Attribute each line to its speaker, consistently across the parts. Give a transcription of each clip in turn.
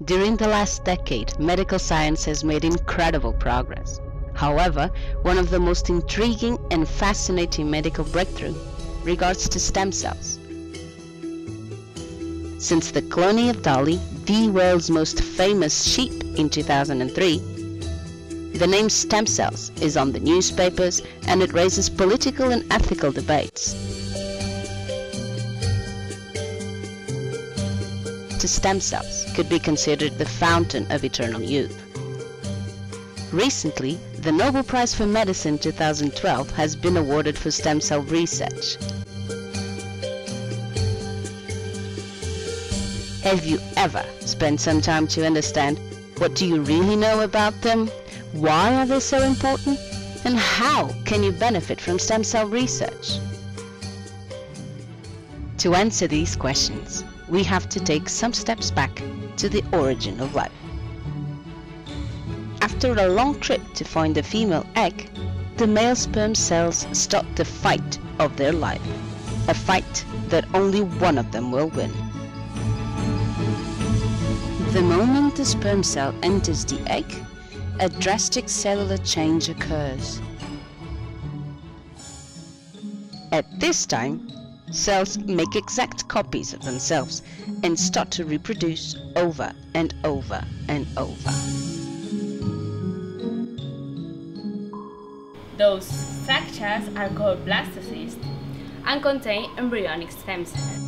Speaker 1: During the last decade, medical science has made incredible progress. However, one of the most intriguing and fascinating medical breakthroughs regards to stem cells. Since the cloning of Dolly, the world's most famous sheep, in 2003, the name stem cells is on the newspapers and it raises political and ethical debates. To stem cells could be considered the fountain of eternal youth. Recently, the Nobel Prize for Medicine 2012 has been awarded for stem cell research. Have you ever spent some time to understand what do you really know about them? Why are they so important? And how can you benefit from stem cell research? To answer these questions, we have to take some steps back to the origin of life. After a long trip to find a female egg, the male sperm cells start the fight of their life, a fight that only one of them will win. The moment the sperm cell enters the egg, a drastic cellular change occurs. At this time, cells make exact copies of themselves and start to reproduce over and over and over.
Speaker 2: Those structures are called blastocysts and contain embryonic stem cells.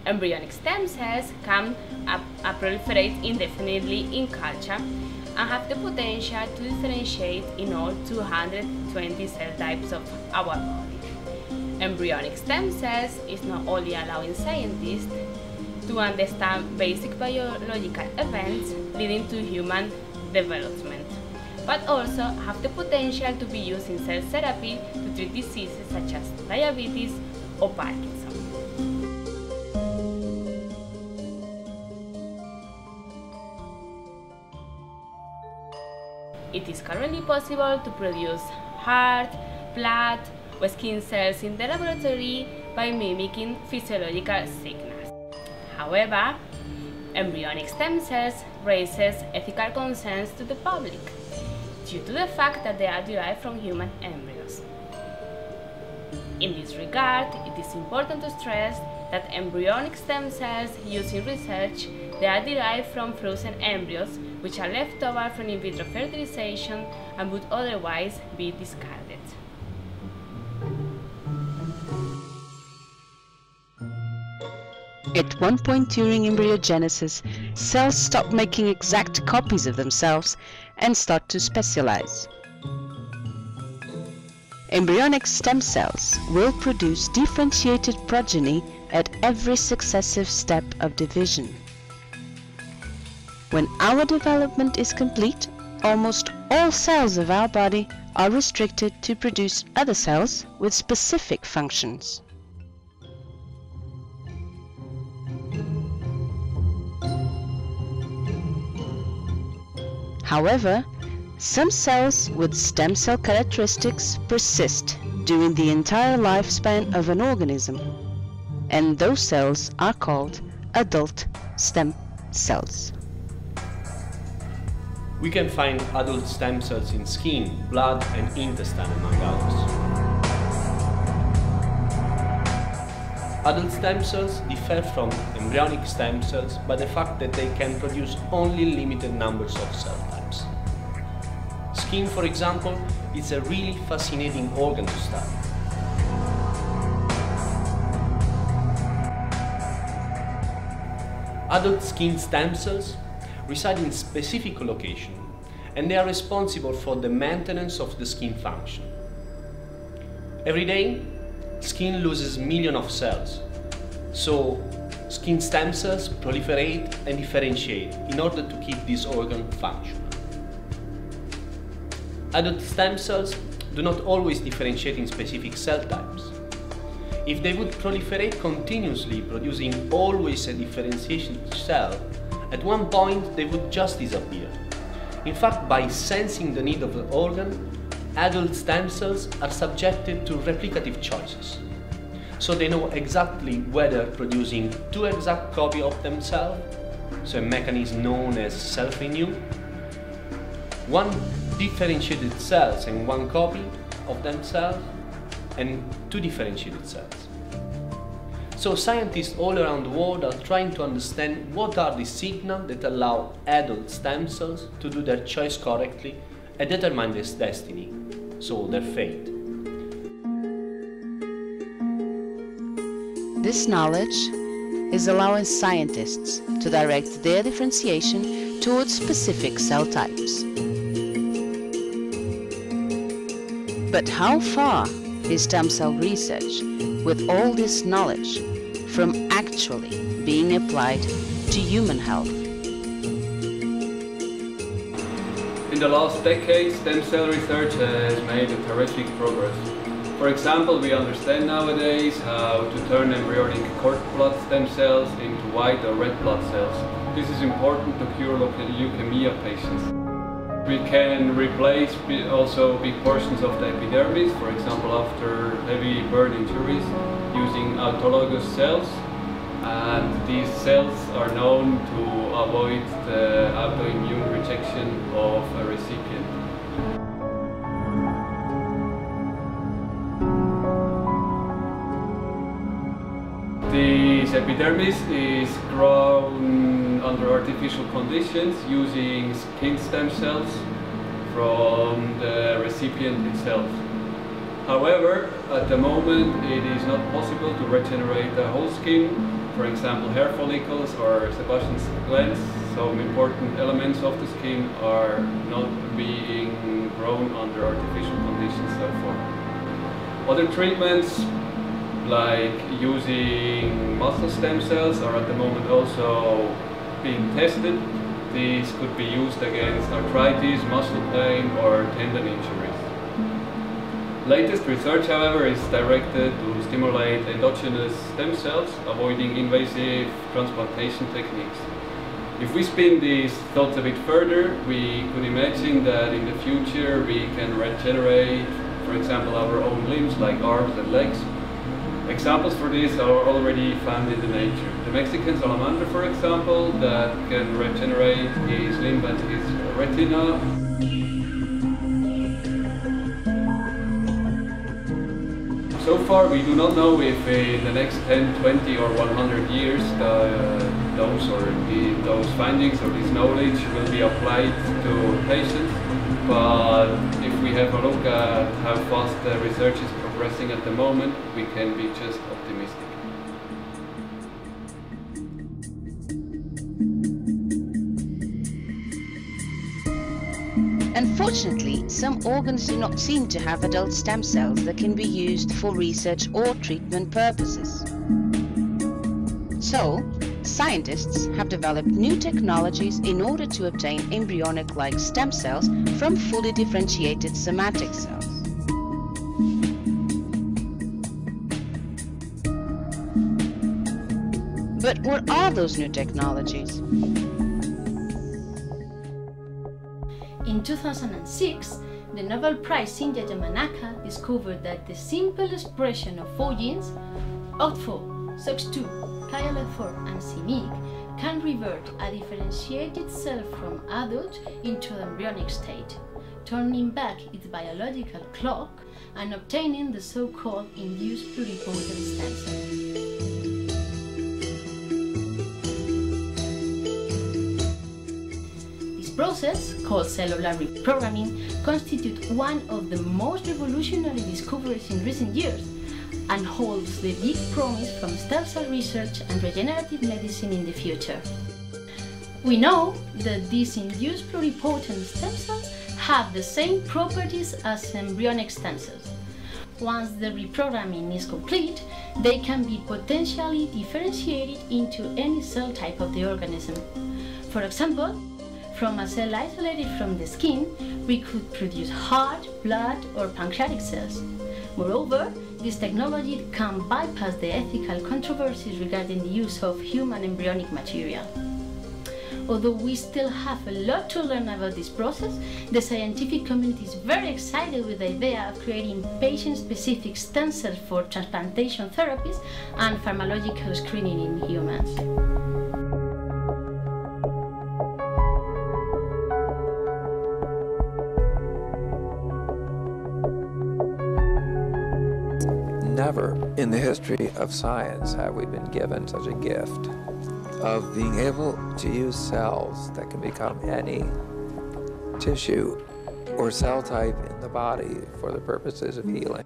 Speaker 2: Embryonic stem cells can proliferate indefinitely in culture and have the potential to differentiate in all 220 cell types of our body. Embryonic stem cells is not only allowing scientists to understand basic biological events leading to human development, but also have the potential to be used in cell therapy to treat diseases such as diabetes or Parkinson. It is currently possible to produce heart, blood, or skin cells in the laboratory by mimicking physiological signals. However, embryonic stem cells raises ethical concerns to the public due to the fact that they are derived from human embryos. In this regard, it is important to stress that embryonic stem cells used in research, they are derived from frozen embryos which are left over from in vitro fertilization and would otherwise be discarded.
Speaker 1: At one point during embryogenesis, cells stop making exact copies of themselves and start to specialize. Embryonic stem cells will produce differentiated progeny at every successive step of division. When our development is complete, almost all cells of our body are restricted to produce other cells with specific functions. However, some cells with stem cell characteristics persist during the entire lifespan of an organism, and those cells are called adult stem cells.
Speaker 3: We can find adult stem cells in skin, blood and intestine, among others. Adult stem cells differ from embryonic stem cells by the fact that they can produce only limited numbers of cell types. Skin, for example, is a really fascinating organ to study. Adult skin stem cells reside in specific location, and they are responsible for the maintenance of the skin function. Every day, skin loses millions of cells, so skin stem cells proliferate and differentiate in order to keep this organ functional. Adult stem cells do not always differentiate in specific cell types. If they would proliferate continuously, producing always a differentiation cell, at one point they would just disappear. In fact, by sensing the need of the organ, adult stem cells are subjected to replicative choices. So they know exactly whether producing two exact copies of themselves, so a mechanism known as self-renew, one differentiated cells and one copy of themselves, and two differentiated cells. So scientists all around the world are trying to understand what are the signals that allow adult stem cells to do their choice correctly and determine their destiny, so their fate.
Speaker 1: This knowledge is allowing scientists to direct their differentiation towards specific cell types. But how far is stem cell research, with all this knowledge, from actually being applied to human health?
Speaker 4: In the last decade, stem cell research has made a terrific progress. For example, we understand nowadays how to turn embryonic cord blood stem cells into white or red blood cells. This is important to cure leukemia patients. We can replace also big portions of the epidermis, for example after heavy burn injuries, using autologous cells. And these cells are known to avoid the autoimmune rejection of a recipient. This epidermis is grown under artificial conditions using skin stem cells from the recipient itself. However, at the moment it is not possible to regenerate the whole skin, for example hair follicles or Sebaceous glands. Some important elements of the skin are not being grown under artificial conditions so far. Other treatments, like using muscle stem cells, are at the moment also being tested. These could be used against arthritis, muscle pain or tendon injuries. Latest research, however, is directed to stimulate endogenous stem cells, avoiding invasive transplantation techniques. If we spin these thoughts a bit further, we could imagine that in the future we can regenerate, for example, our own limbs like arms and legs. Examples for this are already found in the nature. The Mexican salamander, for example, that can regenerate his limb and his retina. So far we do not know if in the next 10, 20 or 100 years those findings or this knowledge will be applied to patients. But if we have a look at how fast the research is progressing at the moment, we can be just optimistic.
Speaker 1: Unfortunately, some organs do not seem to have adult stem cells that can be used for research or treatment purposes. So, scientists have developed new technologies in order to obtain embryonic-like stem cells from fully differentiated somatic cells. But what are those new technologies?
Speaker 5: In 2006, the Nobel Prize Shinya Yamanaka discovered that the simple expression of 4 genes, OCT4, SOX2, KLF4 and CMYC, can revert a differentiated cell from adult into the embryonic state, turning back its biological clock and obtaining the so-called induced pluripotent stem cell. Process, called cellular reprogramming, constitutes one of the most revolutionary discoveries in recent years and holds the big promise from stem cell research and regenerative medicine in the future. We know that these induced pluripotent stem cells have the same properties as embryonic stem cells. Once the reprogramming is complete, they can be potentially differentiated into any cell type of the organism. For example, from a cell isolated from the skin, we could produce heart, blood, or pancreatic cells. Moreover, this technology can bypass the ethical controversies regarding the use of human embryonic material. Although we still have a lot to learn about this process, the scientific community is very excited with the idea of creating patient-specific stem cells for transplantation therapies and pharmacological screening in humans.
Speaker 6: Never in the history of science have we been given such a gift of being able to use cells that can become any tissue or cell type in the body for the purposes of healing.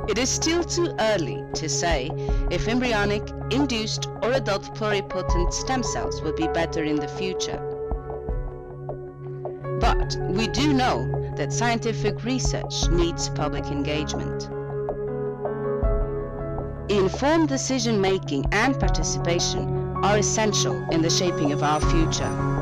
Speaker 1: It is still too early to say if embryonic, induced, or adult pluripotent stem cells will be better in the future. But we do know that scientific research needs public engagement. Informed decision-making and participation are essential in the shaping of our future.